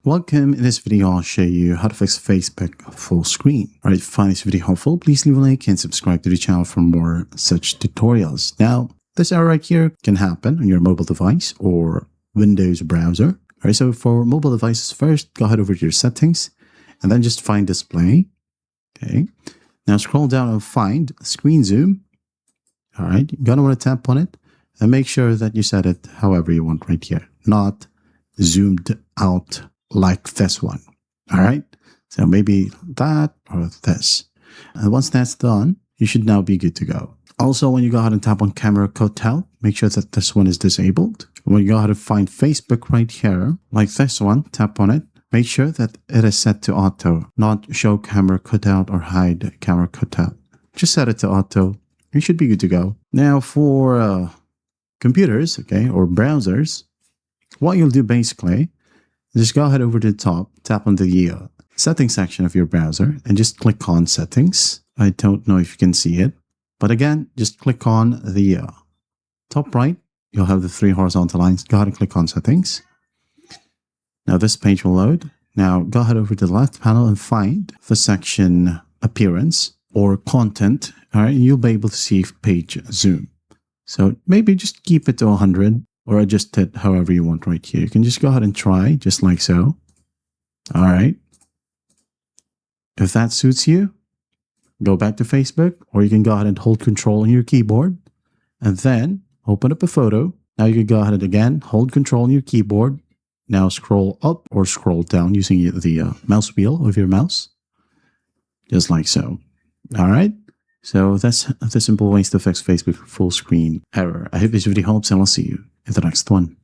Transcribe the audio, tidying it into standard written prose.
Welcome. In this video, I'll show you how to fix Facebook full screen. Alright, if you find this video helpful, please leave a like and subscribe to the channel for more such tutorials. Now, this error right here can happen on your mobile device or Windows browser. Alright, so for mobile devices, first go ahead over to your settings and then just find display. Okay. Now scroll down and find screen zoom. Alright, you're gonna want to tap on it and make sure that you set it however you want right here, not zoomed out like this one. All right, so maybe that or this. And once that's done, you should now be good to go. Also, when you go ahead and tap on camera cutout, make sure that this one is disabled. When you go ahead and find Facebook right here, like this one, tap on it. Make sure that it is set to auto, not show camera cutout or hide camera cutout. Just set it to auto. You should be good to go. Now for computers, okay, or browsers, what you'll do basically, just go ahead over to the top, tap on the settings section of your browser and just click on settings. I don't know if you can see it, but again, just click on the top right. You'll have the three horizontal lines. Go ahead and click on settings. Now this page will load. Now go ahead over to the left panel and find the section appearance or content. All right, you'll be able to see page zoom. So maybe just keep it to 100. Or adjust it however you want right here. You can just go ahead and try, just like so. All right. If that suits you, go back to Facebook, or you can go ahead and hold Control on your keyboard, and then open up a photo. Now you can go ahead and again, hold Control on your keyboard. Now scroll up or scroll down using the mouse wheel of your mouse, just like so. All right. So that's the simple ways to fix Facebook full screen error. I hope this video helps, and I'll see you in the next one.